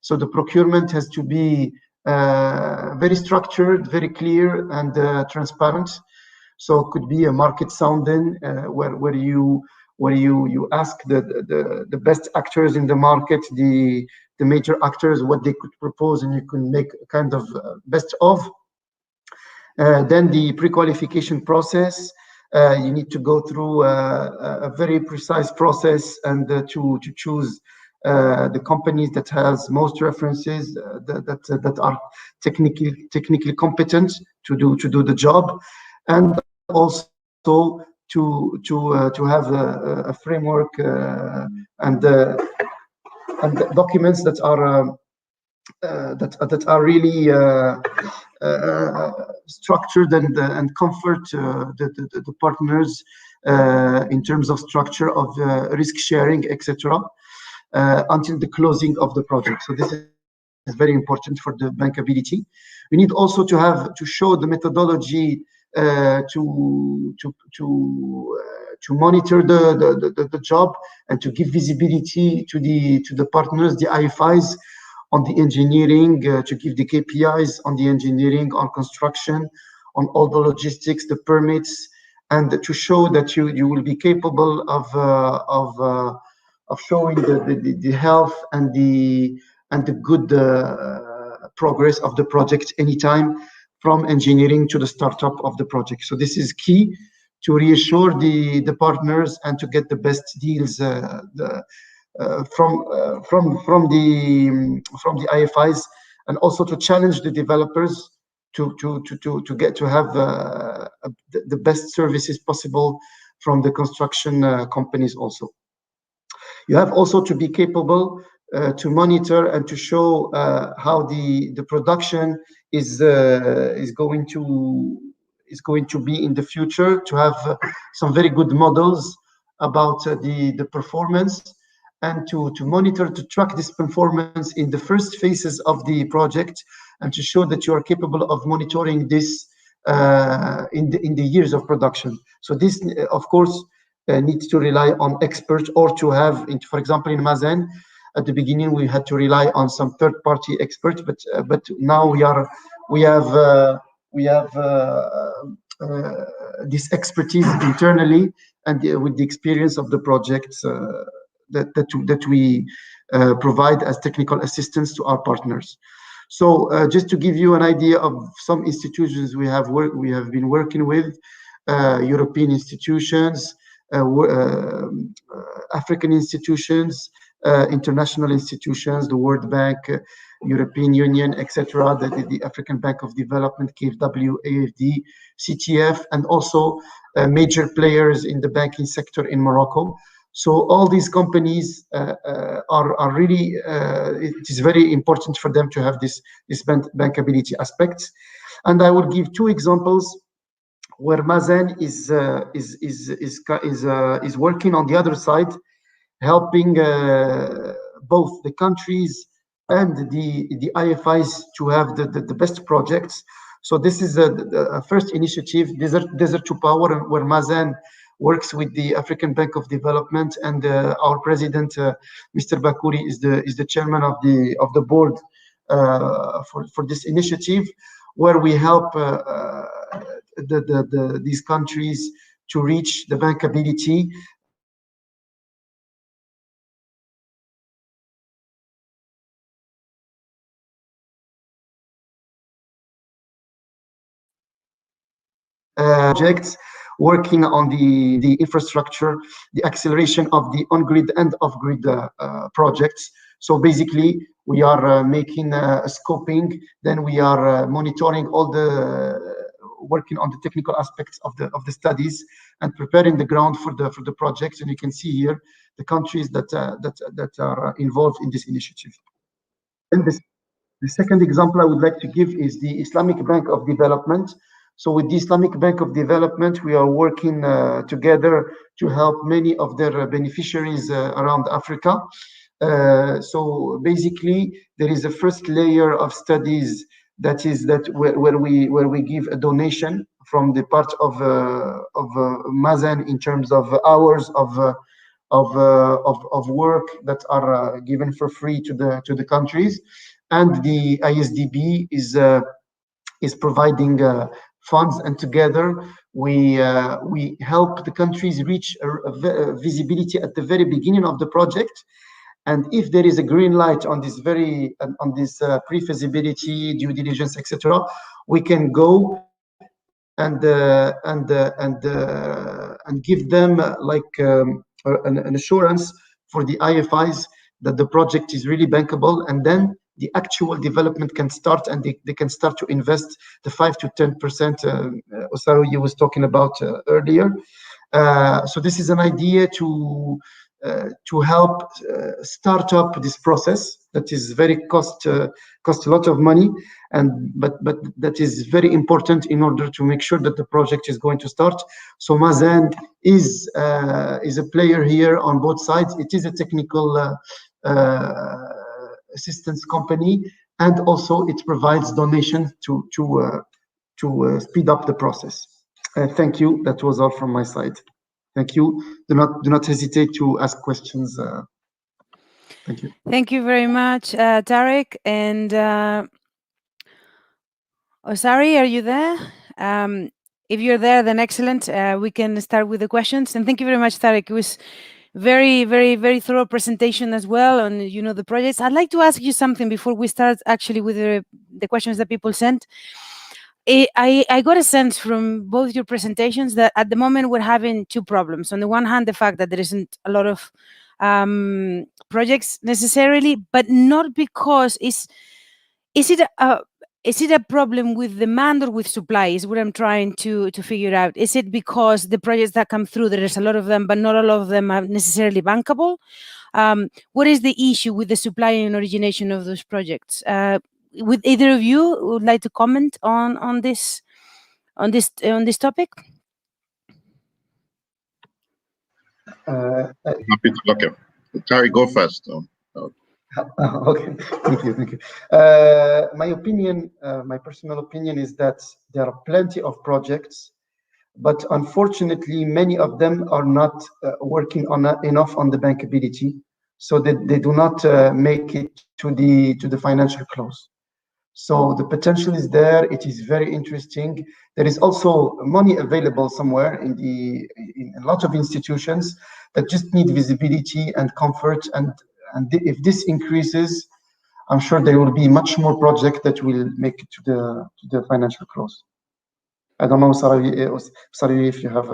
So the procurement has to be very structured, very clear, and transparent. So it could be a market sounding where you ask the best actors in the market, the major actors, what they could propose, and you can make a kind of best of. Then the pre-qualification process, you need to go through a very precise process and to choose the companies that has most references that are technically competent to do the job, and also to have a framework and documents that are really structured and comfort the partners in terms of structure of risk sharing, etc., until the closing of the project. So this is very important for the bankability. We need also to show the methodology to monitor the job and to give visibility to the partners, the IFIs, on the engineering, to give the KPIs on the engineering, on construction, on all the logistics, the permits, and to show that you will be capable of showing the health and the good progress of the project anytime, from engineering to the startup of the project. So this is key to reassure the partners and to get the best deals from the IFIs, and also to challenge the developers to have the best services possible from the construction companies. Also, you have also to be capable to monitor and to show how the production is going to be in the future, to have some very good models about the performance, and to monitor, to track this performance in the first phases of the project, and to show that you are capable of monitoring this in the years of production. So this, of course, needs to rely on experts, or to have, for example, in Mazen, at the beginning we had to rely on some third-party experts, but now we have this expertise internally, and with the experience of the projects that we provide as technical assistance to our partners. So just to give you an idea of some institutions we have been working with, European institutions, African institutions, international institutions, the World Bank, European Union, etc., the African Bank of Development, KfW, AFD, CTF, and also major players in the banking sector in Morocco. So all these companies are really, it is very important for them to have this bankability aspects. And I will give two examples where Mazen is working on the other side, helping both the countries and the IFIs to have the best projects. So this is a first initiative, Desert to Power, where Mazen works with the African Bank of Development, and our president, Mr. Bakouri, is the chairman of the board for this initiative, where we help these countries to reach the bankability. Projects, working on the infrastructure, the acceleration of the on-grid and off-grid projects. So basically, we are making a scoping, then we are monitoring all working on the technical aspects of the studies, and preparing the ground for the projects. And you can see here the countries that are involved in this initiative. And the second example I would like to give is the Islamic Bank of Development. So with the Islamic Bank of Development, we are working together to help many of their beneficiaries around Africa. So basically, there is a first layer of studies where we give a donation from the part of Mazen in terms of hours of work that are given for free to the countries, and the ISDB is providing funds, and together we help the countries reach a visibility at the very beginning of the project. And if there is a green light on this pre-feasibility, due diligence, etc., we can go and give them an assurance for the IFIs that the project is really bankable, and then the actual development can start, and they can start to invest the 5 to 10% Osaru was talking about earlier. So this is an idea to help start up this process that is very cost a lot of money, but that is very important in order to make sure that the project is going to start. So Mazen is a player here on both sides. It is a technical assistance company, and also it provides donation to speed up the process. Thank you. That was all from my side. Thank you. Do not hesitate to ask questions. Thank you. Thank you very much, Tarek. And Osari, are you there? If you're there, then excellent. We can start with the questions. And thank you very much, Tarek. It was very, very, very thorough presentation as well on, the projects. I'd like to ask you something before we start actually with the questions that people sent. I got a sense from both your presentations that at the moment we're having two problems. On the one hand, the fact that there isn't a lot of projects necessarily, but not because is it a problem with demand or with supply is what I'm trying to figure out. Is it because the projects that come through, there is a lot of them, but not all of them are necessarily bankable? What is the issue with the supply and origination of those projects? Would either of you would like to comment on this topic? Happy to look at. Terry, go first. Okay, thank you. My opinion, my personal opinion is that there are plenty of projects, but unfortunately, many of them are not working enough on the bankability, so that they do not make it to the financial close. So the potential is there. It is very interesting. There is also money available somewhere in a lot of institutions that just need visibility and comfort. And if this increases, I'm sure there will be much more projects that will make it to the financial close. I don't know, sorry if you have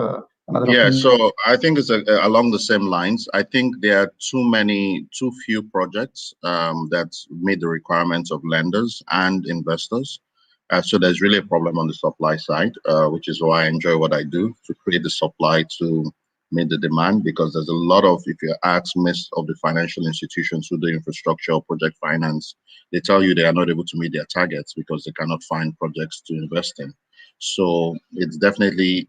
another opinion. So I think it's along the same lines. I think there are too few projects that meet the requirements of lenders and investors. So there's really a problem on the supply side, which is why I enjoy what I do, to create the supply to meet the demand, because there's a lot of, if you ask most of the financial institutions who do infrastructure or project finance, they tell you they are not able to meet their targets because they cannot find projects to invest in. So it's definitely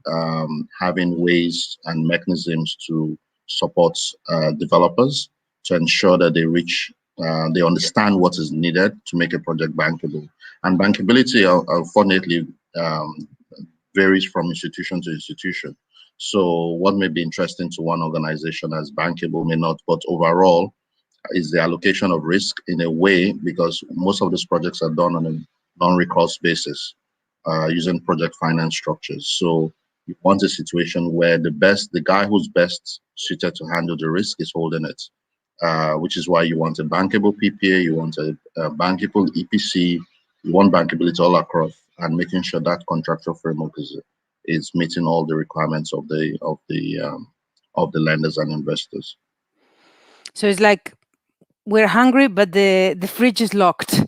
having ways and mechanisms to support developers to ensure that they understand what is needed to make a project bankable. And bankability, unfortunately, varies from institution to institution. So what may be interesting to one organization as bankable may not, but overall is the allocation of risk in a way, because most of these projects are done on a non-recourse basis. Using project finance structures. So you want a situation where the guy who's best suited to handle the risk is holding it, which is why you want a bankable PPA, you want a bankable EPC, you want bankability all across, and making sure that contractual framework is meeting all the requirements of the lenders and investors. So it's like we're hungry, but the fridge is locked.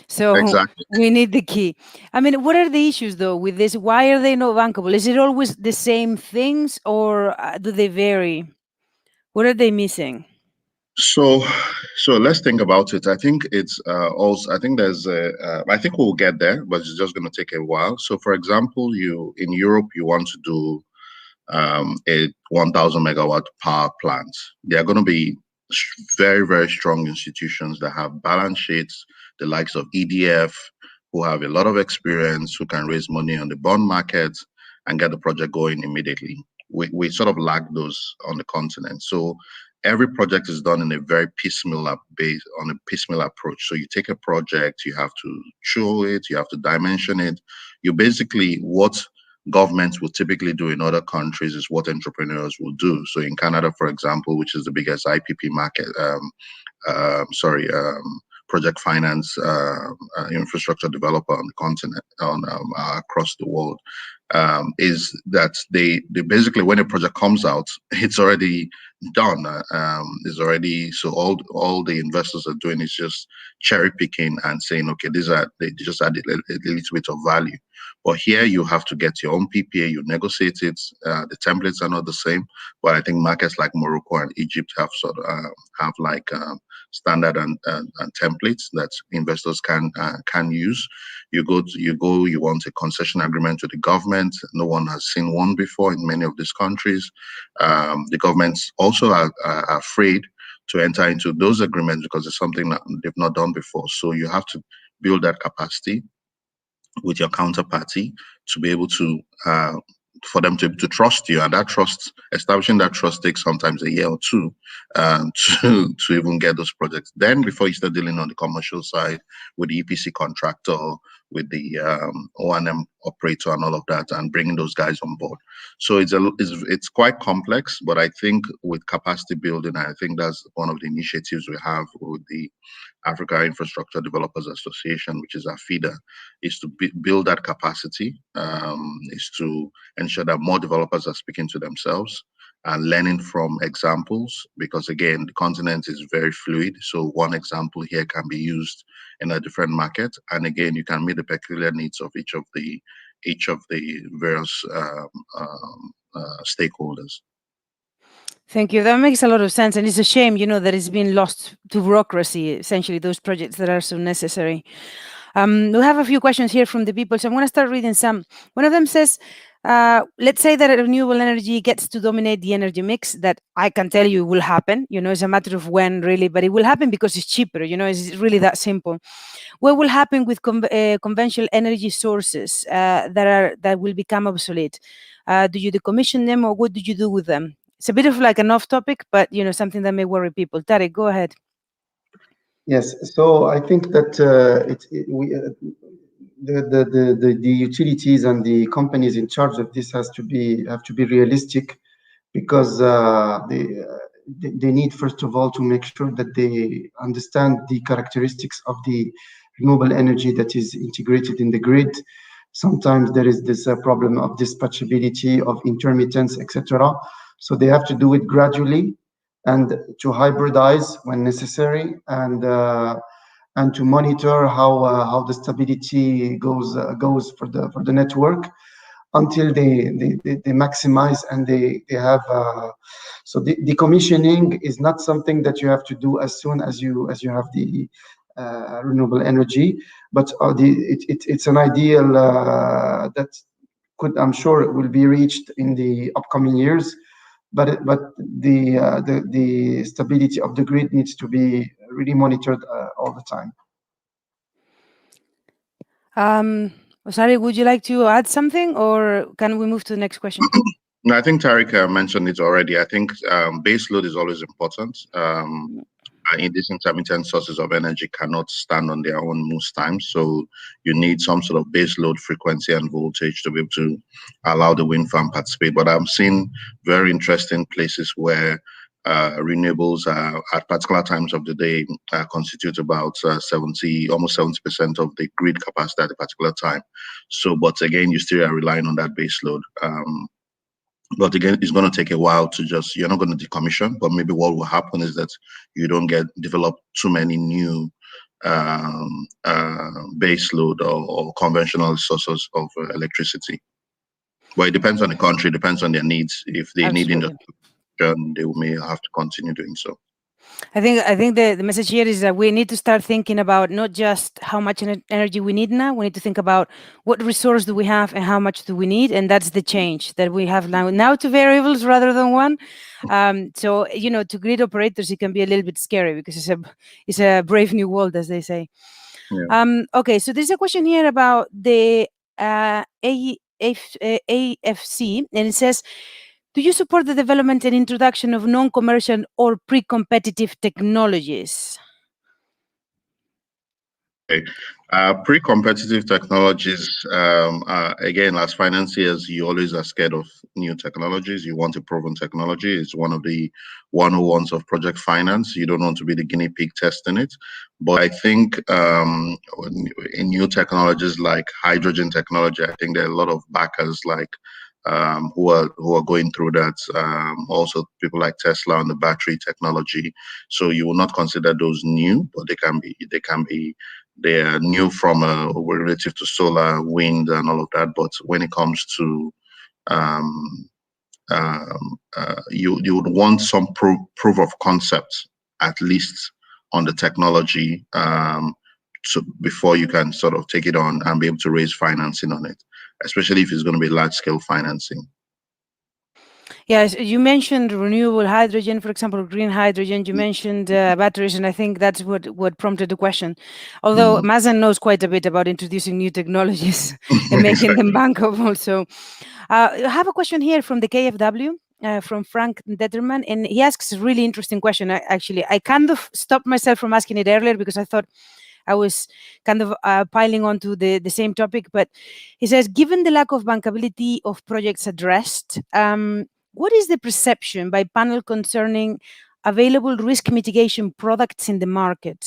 So exactly. We need the key. I mean, what are the issues though with this? Why are they not bankable? Is it always the same things, or do they vary? What are they missing? So let's think about it. I think it's also, I think there's I think we'll get there, but it's just going to take a while. So for example, in Europe, you want to do a 1,000 megawatt power plant. There are going to be very, very strong institutions that have balance sheets, the likes of EDF, who have a lot of experience, who can raise money on the bond market and get the project going immediately. We sort of lack those on the continent. So every project is done in a very piecemeal approach. So you take a project, you have to show it, you have to dimension it. You basically, what governments will typically do in other countries is what entrepreneurs will do. So in Canada, for example, which is the biggest IPP market, project finance infrastructure developer on the continent, across the world, is that they basically, when a project comes out, it's already done. It's already, so all the investors are doing is just cherry picking and saying, okay, they just add a little bit of value. But here you have to get your own PPA, you negotiate it. The templates are not the same, but I think markets like Morocco and Egypt have have like standard and templates that investors can use. You want a concession agreement with the government. No one has seen one before in many of these countries. The governments also are afraid to enter into those agreements because it's something that they've not done before. So you have to build that capacity with your counterparty to be able to for them to trust you, and that trust, establishing that trust takes sometimes a year or two to even get those projects. Then before you start dealing on the commercial side with the EPC contractor, with the O&M operator and all of that, and bringing those guys on board. So it's quite complex, but I think with capacity building, I think that's one of the initiatives we have with the Africa Infrastructure Developers Association, which is our feeder, is to build that capacity, is to ensure that more developers are speaking to themselves and learning from examples, because again, the continent is very fluid. So one example here can be used in a different market. And again, you can meet the peculiar needs of each of the various stakeholders. Thank you. That makes a lot of sense. And it's a shame, that it's been lost to bureaucracy, essentially, those projects that are so necessary. We have a few questions here from the people, so I'm going to start reading some. One of them says, let's say that renewable energy gets to dominate the energy mix. That I can tell you will happen. It's a matter of when, really, but it will happen because it's cheaper. It's really that simple. What will happen with conventional energy sources that will become obsolete? Do you decommission them, or what do you do with them? It's a bit of like an off topic, but something that may worry people. Tarek, go ahead. Yes, so I think that the utilities and the companies in charge of this have to be realistic, because they need, first of all, to make sure that they understand the characteristics of the renewable energy that is integrated in the grid. Sometimes there is this problem of dispatchability, of intermittence, etc. So they have to do it gradually, and to hybridize when necessary, and to monitor how the stability goes for the network until they maximize, and they have. So the decommissioning is not something that you have to do as soon as you have the renewable energy, but it's an ideal that I'm sure it will be reached in the upcoming years. But the stability of the grid needs to be really monitored all the time. Osari, would you like to add something, or can we move to the next question? No, I think Tariq mentioned it already. I think base load is always important. In these intermittent sources of energy cannot stand on their own most times. So you need some sort of base load frequency and voltage to be able to allow the wind farm participate. But I'm seeing very interesting places where renewables at particular times of the day constitute about almost 70% of the grid capacity at a particular time. So, but again, you still are relying on that base load. But again, it's going to take a while to you're not going to decommission, but maybe what will happen is that you don't develop too many new base load or conventional sources of electricity. But it depends on the country, it depends on their needs. If they need industrial, they may have to continue doing so. I think the message here is that we need to start thinking about not just how much energy we need now. We need to think about what resource do we have and how much do we need, and that's the change that we have now to variables rather than one. So to grid operators, it can be a little bit scary because it's a brave new world, as they say. Yeah. Okay, so there's a question here about the AFC, and it says, do you support the development and introduction of non-commercial or pre-competitive technologies? Okay. Pre-competitive technologies, again, as financiers, you always are scared of new technologies. You want a proven technology. It's one of the 101s of project finance. You don't want to be the guinea pig testing it. But I think in new technologies like hydrogen technology, I think there are a lot of backers who are going through that. Also, people like Tesla on the battery technology. So you will not consider those new, but they are new from relative to solar, wind, and all of that. But when it comes to you would want some proof of concept, at least on the technology, so before you can sort of take it on and be able to raise financing on it, especially if it's going to be large scale financing. Yes, you mentioned renewable hydrogen, for example, green hydrogen. You mentioned batteries, and I think that's what prompted the question. Although Mazen knows quite a bit about introducing new technologies and making them bankable. So I have a question here from the KFW. From Frank Detterman, and he asks a really interesting question. I kind of stopped myself from asking it earlier because I thought I was kind of piling onto the same topic. But he says, given the lack of bankability of projects addressed, what is the perception by panel concerning available risk mitigation products in the market,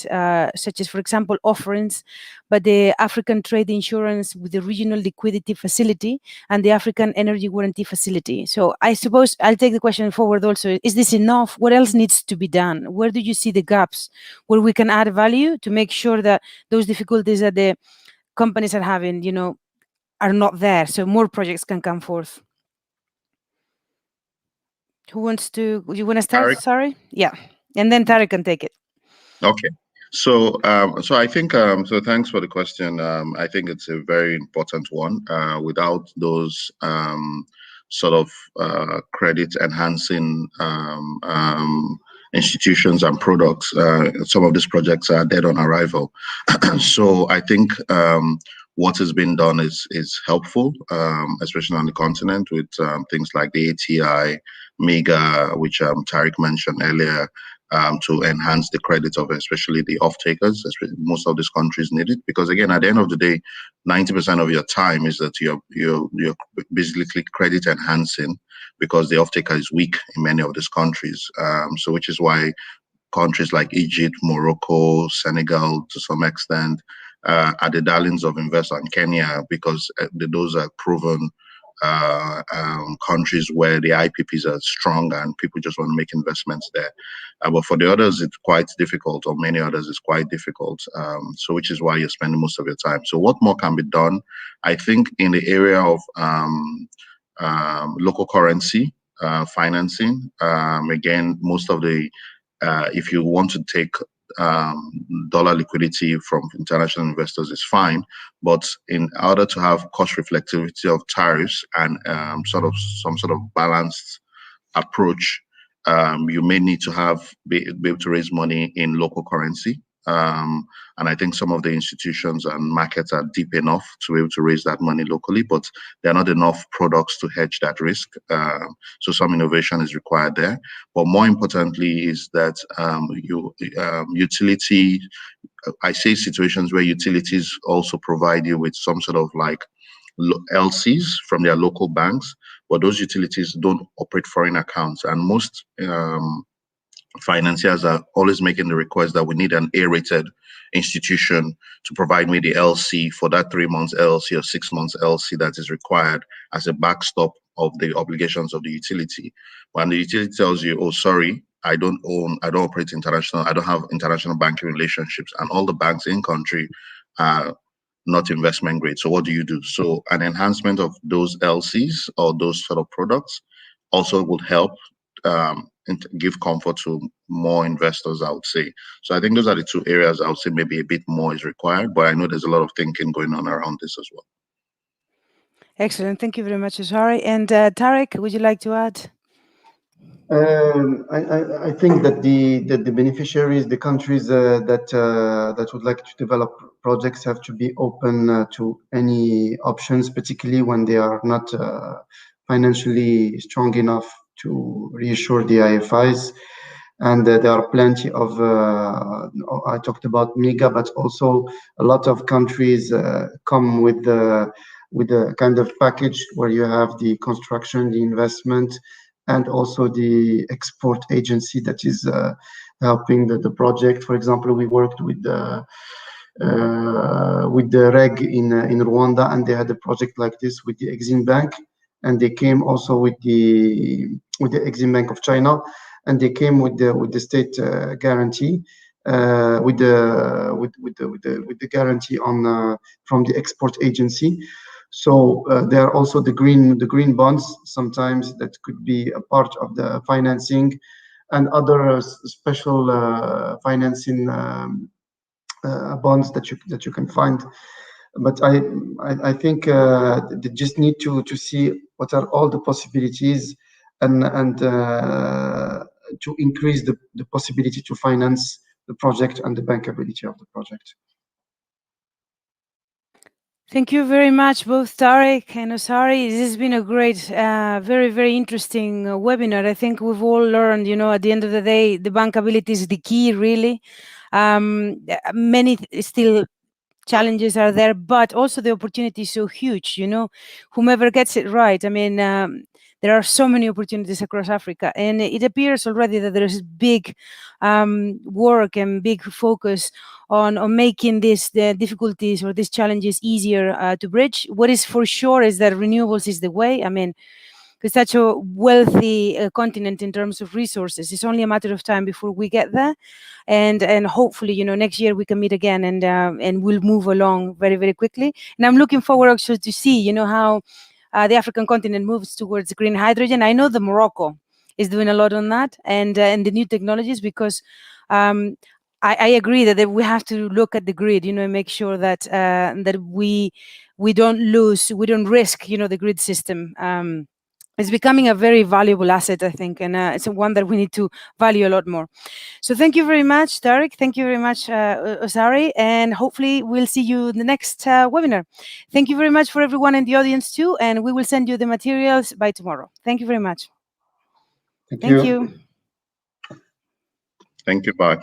such as, for example, offerings by the African Trade Insurance with the Regional Liquidity Facility and the African Energy Guarantee Facility? So I suppose I'll take the question forward also. Is this enough? What else needs to be done? Where do you see the gaps where we can add value to make sure that those difficulties that the companies are having, are not there, so more projects can come forth? Who wants to? You want to start? Tarek? Sorry, yeah, and then Tarek can take it. Okay. So, I think, so thanks for the question. I think it's a very important one. Without those sort of credit enhancing institutions and products, some of these projects are dead on arrival. So I think what has been done is helpful, especially on the continent with things like the ATI, MEGA, which Tarek mentioned earlier, to enhance the credit of especially the off-takers. Most of these countries need it because, again, at the end of the day, 90% of your time is that you're basically credit enhancing because the off-taker is weak in many of these countries. So which is why countries like Egypt, Morocco, Senegal, to some extent, are the darlings of investors, and Kenya, because those are proven countries where the IPPs are strong and people just want to make investments there. But for the others, it's quite difficult, or many others, it's quite difficult. So which is why you're spending most of your time. So what more can be done? I think in the area of local currency financing, again, most of the, if you want to take dollar liquidity from international investors is fine, but in order to have cost reflectivity of tariffs and some sort of balanced approach, you may need to be able to raise money in local currency. And I think some of the institutions and markets are deep enough to be able to raise that money locally, but there are not enough products to hedge that risk. So some innovation is required there. But more importantly is that utility, I say situations where utilities also provide you with some sort of like LCs from their local banks, but those utilities don't operate foreign accounts. And most financiers are always making the request that we need an A-rated institution to provide me the LC for that 3 months LC or 6 months LC that is required as a backstop of the obligations of the utility. When the utility tells you, oh, sorry, I don't operate international, I don't have international banking relationships, and all the banks in country are not investment grade. So what do you do? So an enhancement of those LCs or those sort of products also would help and give comfort to more investors, I would say. So I think those are the two areas I would say maybe a bit more is required, but I know there's a lot of thinking going on around this as well. Excellent. Thank you very much, Azari. And Tarek, would you like to add? I think that the beneficiaries, the countries that would like to develop projects, have to be open to any options, particularly when they are not financially strong enough to reassure the IFIs. And there are plenty of, I talked about MEGA, but also a lot of countries come with the kind of package where you have the construction, the investment, and also the export agency that is helping the project. For example, we worked with the REG in Rwanda, and they had a project like this with the Exim Bank, and they came also with the Exim Bank of China, and they came with the state guarantee, with the guarantee on from the export agency. So there are also the green bonds sometimes that could be a part of the financing, and other special financing bonds that you can find. But I think they just need to see what are all the possibilities and to increase the possibility to finance the project and the bankability of the project. Thank you very much, both Tarek and Osari. This has been a great, very, very interesting webinar. I think we've all learned, at the end of the day, the bankability is the key, really. Many still challenges are there, but also the opportunity is so huge, whomever gets it right. I mean, there are so many opportunities across Africa, and it appears already that there is big work and big focus on making the difficulties or these challenges easier to bridge. What is for sure is that renewables is the way. I mean, it's such a wealthy continent in terms of resources. It's only a matter of time before we get there, and hopefully, next year we can meet again and we'll move along very, very quickly. And I'm looking forward also to see, how the African continent moves towards green hydrogen. I know that Morocco is doing a lot on that and the new technologies, because I agree that we have to look at the grid, and make sure that that we don't risk, the grid system. It's becoming a very valuable asset, I think, and it's one that we need to value a lot more. So thank you very much, Tarek. Thank you very much, Osari, and hopefully we'll see you in the next webinar. Thank you very much for everyone in the audience too, and we will send you the materials by tomorrow. Thank you very much. Thank Thank you. you. Thank you. Bye.